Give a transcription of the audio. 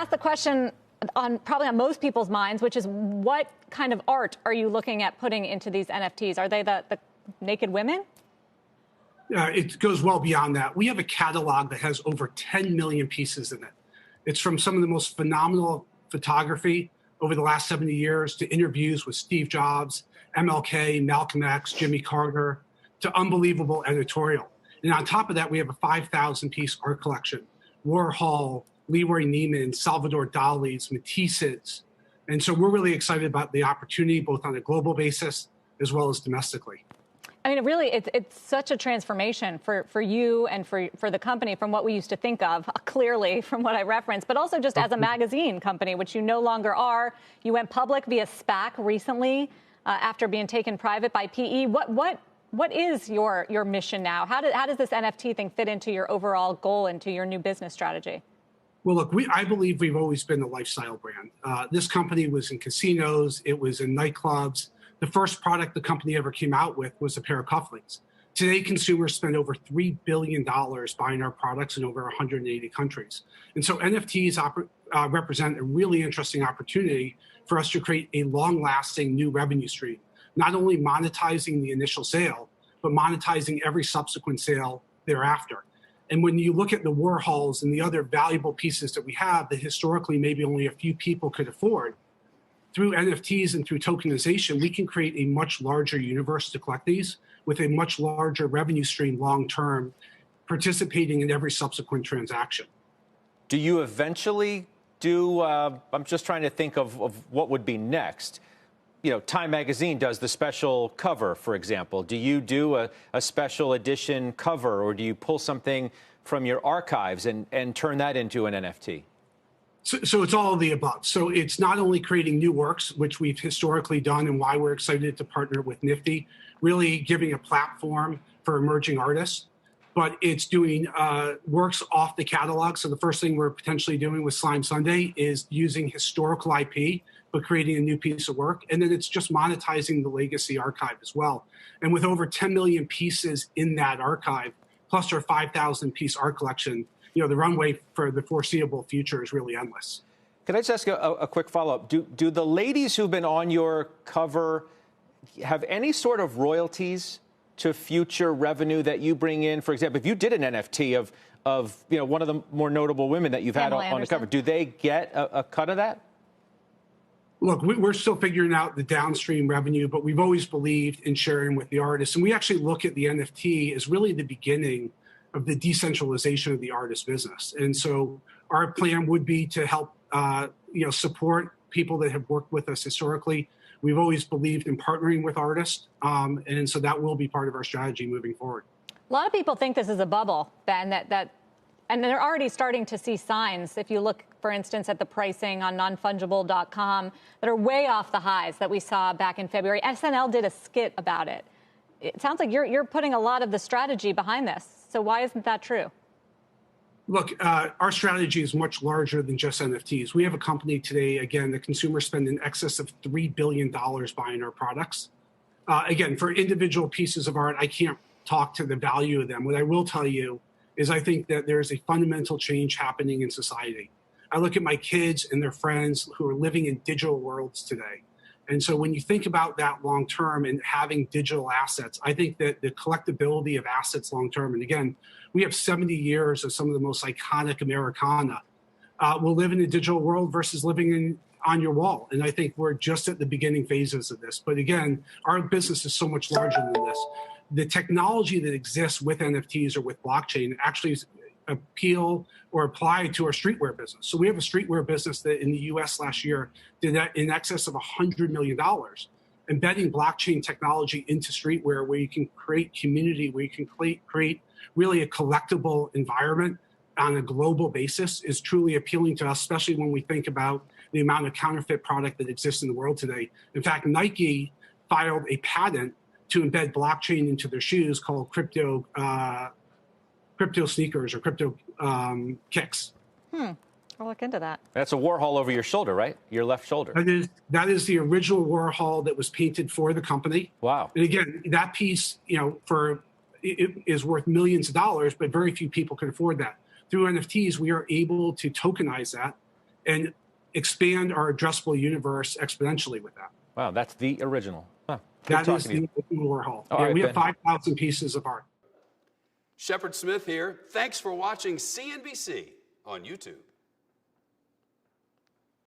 ask the question probably on most people's minds, which is what kind of art are you looking at putting into these NFTs? Are they the naked women? It goes well beyond that. We have a catalog that has over 10 million pieces in it. It's from some of the most phenomenal photography over the last 70 years to interviews with Steve Jobs, MLK, Malcolm X, Jimmy Carter, to unbelievable editorial. And on top of that, we have a 5,000-piece art collection. Warhol, Leroy Neiman, Salvador Dali's, Matisse's. And so we're really excited about the opportunity, both on a global basis as well as domestically. I mean, really, it's such a transformation for you and for the company from what we used to think of, clearly, from what I referenced, but also just as a magazine company, which you no longer are. You went public via SPAC recently after being taken private by PE. What is your mission now? How does this NFT thing fit into your overall goal, into your new business strategy? Well, look, I believe we've always been a lifestyle brand. This company was in casinos. It was in nightclubs. The first product the company ever came out with was a pair of cufflinks. Today, consumers spend over $3 billion buying our products in over 180 countries. And so NFTs represent a really interesting opportunity for us to create a long-lasting new revenue stream, not only monetizing the initial sale, but monetizing every subsequent sale thereafter. And when you look at the Warhols and the other valuable pieces that we have that historically maybe only a few people could afford, through NFTs and through tokenization, we can create a much larger universe to collect these with a much larger revenue stream long-term, participating in every subsequent transaction. Do you eventually do, I'm just trying to think of what would be next. You know, Time Magazine does the special cover, for example. Do you do a special edition cover, or do you pull something from your archives and turn that into an NFT? So it's all of the above. So it's not only creating new works, which we've historically done and why we're excited to partner with Nifty, really giving a platform for emerging artists, but it's doing works off the catalog. So the first thing we're potentially doing with Slime Sunday is using historical IP, but creating a new piece of work. And then it's just monetizing the legacy archive as well. And with over 10 million pieces in that archive, plus our 5,000-piece art collection, you know, the runway for the foreseeable future is really endless. Can I just ask a quick follow-up? Do the ladies who've been on your cover have any sort of royalties to future revenue that you bring in? For example, if you did an NFT of you know, one of the more notable women that you've had on the cover, do they get a cut of that? Look, we're still figuring out the downstream revenue, but we've always believed in sharing with the artists. And we actually look at the NFT as really the beginning of the decentralization of the artist business. And so our plan would be to help support people that have worked with us historically. We've always believed in partnering with artists, and so that will be part of our strategy moving forward. A lot of people think this is a bubble, Ben, and they're already starting to see signs. If you look, for instance, at the pricing on nonfungible.com, that are way off the highs that we saw back in February. SNL did a skit about it. It sounds like you're putting a lot of the strategy behind this. So why isn't that true? Look, our strategy is much larger than just NFTs. We have a company today, again, the consumers spend in excess of $3 billion buying our products. Again, for individual pieces of art, I can't talk to the value of them. What I will tell you is I think that there's a fundamental change happening in society. I look at my kids and their friends who are living in digital worlds today. And so when you think about that long term and having digital assets, I think that the collectability of assets long term, and again, we have 70 years of some of the most iconic Americana, will live in a digital world versus living on your wall. And I think we're just at the beginning phases of this. But again, our business is so much larger than this. The technology that exists with NFTs or with blockchain actually appeal or apply to our streetwear business. So we have a streetwear business that in the US last year did that in excess of $100 million, embedding blockchain technology into streetwear where you can create community, where you can create really a collectible environment on a global basis is truly appealing to us, especially when we think about the amount of counterfeit product that exists in the world today. In fact, Nike filed a patent to embed blockchain into their shoes called crypto sneakers or crypto kicks. I'll look into that. That's a Warhol over your shoulder, right? Your left shoulder. That is the original Warhol that was painted for the company. Wow. And again, that piece, it is worth millions of dollars, but very few people can afford that. Through NFTs, we are able to tokenize that and expand our addressable universe exponentially with that. Wow, that's the original. Huh. That is the Warhol. All Yeah, right, we have Ben. 5,000 pieces of art. Shepard Smith here. Thanks for watching CNBC on YouTube.